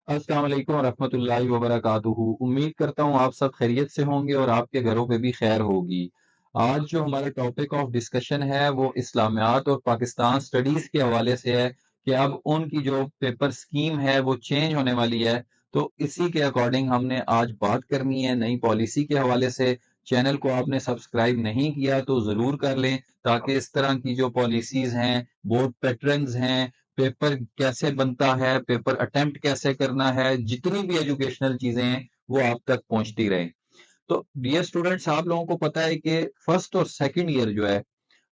अस्सलाम वालेकुम रहमतुल्लाहि व बरकातुहू। उम्मीद करता हूँ आप सब खैरियत से होंगे और आपके घरों पे भी खैर होगी। आज जो हमारा टॉपिक ऑफ डिस्कशन है वो इस्लामियात और पाकिस्तान स्टडीज के हवाले से है कि अब उनकी जो पेपर स्कीम है वो चेंज होने वाली है। तो इसी के अकॉर्डिंग हमने आज बात करनी है नई पॉलिसी के हवाले से। चैनल को आपने सब्सक्राइब नहीं किया तो जरूर कर लें, ताकि इस तरह की जो पॉलिसीज हैं, बोर्ड पैटर्न्स हैं, पेपर कैसे बनता है, पेपर अटेम्प्ट कैसे करना है, जितनी भी एजुकेशनल चीजें हैं वो आप तक पहुंचती रहे। तो डियर स्टूडेंट्स, आप लोगों को पता है कि फर्स्ट और सेकंड ईयर जो है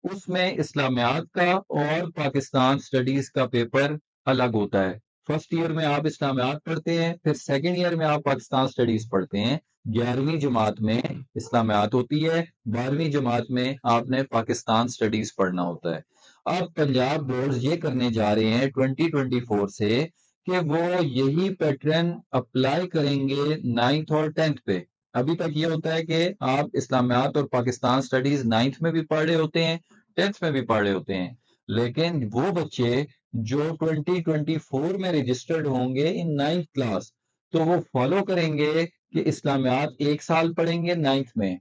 उसमें इस्लामियात का और पाकिस्तान स्टडीज का पेपर अलग होता है। फर्स्ट ईयर में आप इस्लामियात पढ़ते हैं, फिर सेकंड ईयर में आप पाकिस्तान स्टडीज पढ़ते हैं। 11वीं जमात में इस्लामियात होती है, 12वीं जमात में आपने पाकिस्तान स्टडीज पढ़ना होता है। अब पंजाब बोर्ड ये करने जा रहे हैं 2024 से कि वो यही पैटर्न अप्लाई करेंगे नाइन्थ और टेंथ पे। अभी तक ये होता है कि आप इस्लामियात और पाकिस्तान स्टडीज नाइन्थ में भी पढ़ रहे होते हैं, टेंथ में भी पढ़ रहे होते हैं, लेकिन वो बच्चे जो 2024 में रजिस्टर्ड होंगे इन नाइन्थ क्लास, तो वो फॉलो करेंगे कि इस्लामियात एक साल पढ़ेंगे नाइन्थ में,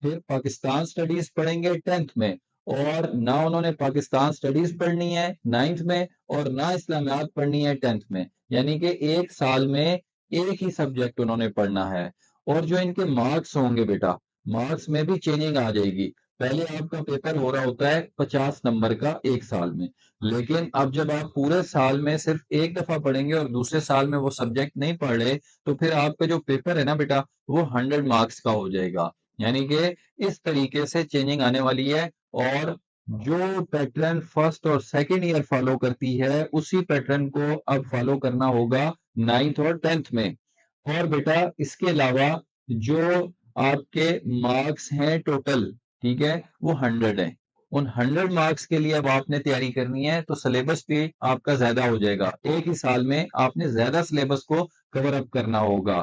फिर पाकिस्तान स्टडीज पढ़ेंगे टेंथ में, और ना उन्होंने पाकिस्तान स्टडीज पढ़नी है नाइन्थ में और ना इस्लामियात पढ़नी है टेंथ में। यानी कि एक साल में एक ही सब्जेक्ट उन्होंने पढ़ना है। और जो इनके मार्क्स होंगे बेटा, मार्क्स में भी चेंजिंग आ जाएगी। पहले आपका पेपर हो रहा होता है 50 नंबर का एक साल में, लेकिन अब जब आप पूरे साल में सिर्फ एक दफा पढ़ेंगे और दूसरे साल में वो सब्जेक्ट नहीं पढ़ रहे, तो फिर आपका जो पेपर है ना बेटा, वो 100 मार्क्स का हो जाएगा। यानी कि इस तरीके से चेंजिंग आने वाली है। और जो पैटर्न फर्स्ट और सेकंड ईयर फॉलो करती है उसी पैटर्न को अब फॉलो करना होगा नाइन्थ और टेंथ में। और बेटा इसके अलावा जो आपके मार्क्स हैं टोटल, ठीक है, वो 100 है। उन 100 मार्क्स के लिए अब आपने तैयारी करनी है, तो सिलेबस भी आपका ज्यादा हो जाएगा। एक ही साल में आपने ज्यादा सिलेबस को कवर अप करना होगा।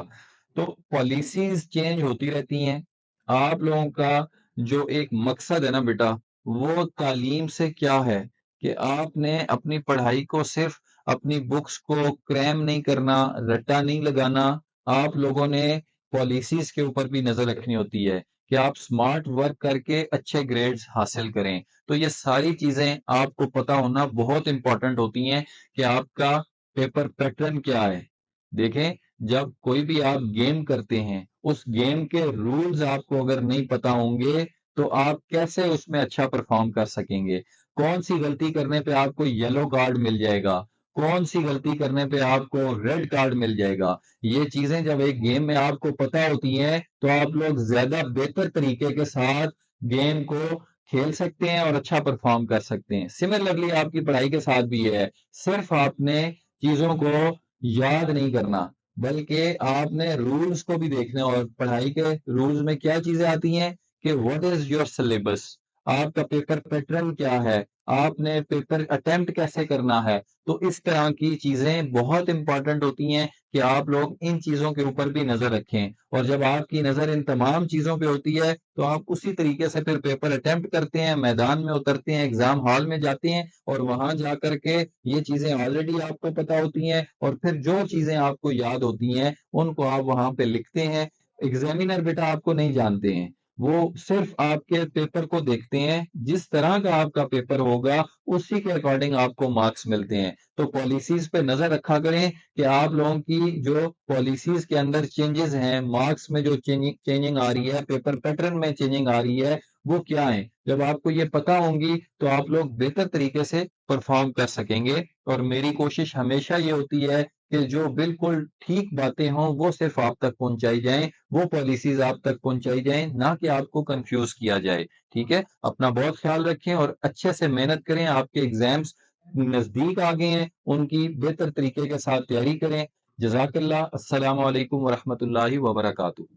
तो पॉलिसीज चेंज होती रहती हैं। आप लोगों का जो एक मकसद है ना बेटा, वो तालीम से क्या है कि आपने अपनी पढ़ाई को सिर्फ अपनी बुक्स को क्रैम नहीं करना, रट्टा नहीं लगाना। आप लोगों ने पॉलिसीज के ऊपर भी नजर रखनी होती है कि आप स्मार्ट वर्क करके अच्छे ग्रेड्स हासिल करें। तो ये सारी चीजें आपको पता होना बहुत इंपॉर्टेंट होती हैं कि आपका पेपर पैटर्न क्या है। देखें, जब कोई भी आप गेम करते हैं, उस गेम के रूल्स आपको अगर नहीं पता होंगे तो आप कैसे उसमें अच्छा परफॉर्म कर सकेंगे। कौन सी गलती करने पे आपको येलो कार्ड मिल जाएगा, कौन सी गलती करने पे आपको रेड कार्ड मिल जाएगा। ये चीजें जब एक गेम में आपको पता होती हैं तो आप लोग ज्यादा बेहतर तरीके के साथ गेम को खेल सकते हैं और अच्छा परफॉर्म कर सकते हैं। सिमिलरली आपकी पढ़ाई के साथ भी है, सिर्फ आपने चीजों को याद नहीं करना, बल्कि आपने रूल्स को भी देखना। और पढ़ाई के रूल्स में क्या चीजें आती हैं कि व्हाट इज योर सिलेबस, आपका पेपर पैटर्न क्या है, आपने पेपर अटेम्प्ट कैसे करना है। तो इस तरह की चीजें बहुत इंपॉर्टेंट होती हैं कि आप लोग इन चीजों के ऊपर भी नजर रखें। और जब आपकी नजर इन तमाम चीजों पे होती है तो आप उसी तरीके से फिर पेपर अटेम्प्ट करते हैं, मैदान में उतरते हैं, एग्जाम हॉल में जाते हैं, और वहां जा करके ये चीजें ऑलरेडी आपको पता होती हैं, और फिर जो चीजें आपको याद होती हैं उनको आप वहां पे लिखते हैं। एग्जामिनर बेटा आपको नहीं जानते हैं, वो सिर्फ आपके पेपर को देखते हैं। जिस तरह का आपका पेपर होगा उसी के अकॉर्डिंग आपको मार्क्स मिलते हैं। तो पॉलिसीज पे नजर रखा करें कि आप लोगों की जो पॉलिसीज के अंदर चेंजेस हैं, मार्क्स में जो चेंजिंग आ रही है, पेपर पैटर्न में चेंजिंग आ रही है, वो क्या है। जब आपको ये पता होंगी तो आप लोग बेहतर तरीके से परफॉर्म कर सकेंगे। और मेरी कोशिश हमेशा ये होती है कि जो बिल्कुल ठीक बातें हों वो सिर्फ आप तक पहुंचाई जाएं, वो पॉलिसीज आप तक पहुंचाई जाएं, ना कि आपको कंफ्यूज किया जाए। ठीक है, अपना बहुत ख्याल रखें और अच्छे से मेहनत करें। आपके एग्जाम्स नजदीक आ गए हैं, उनकी बेहतर तरीके के साथ तैयारी करें। जजाकल्ला। अस्सलाम वालेकुम वरहमतुल्लाहि वबरकातुहू।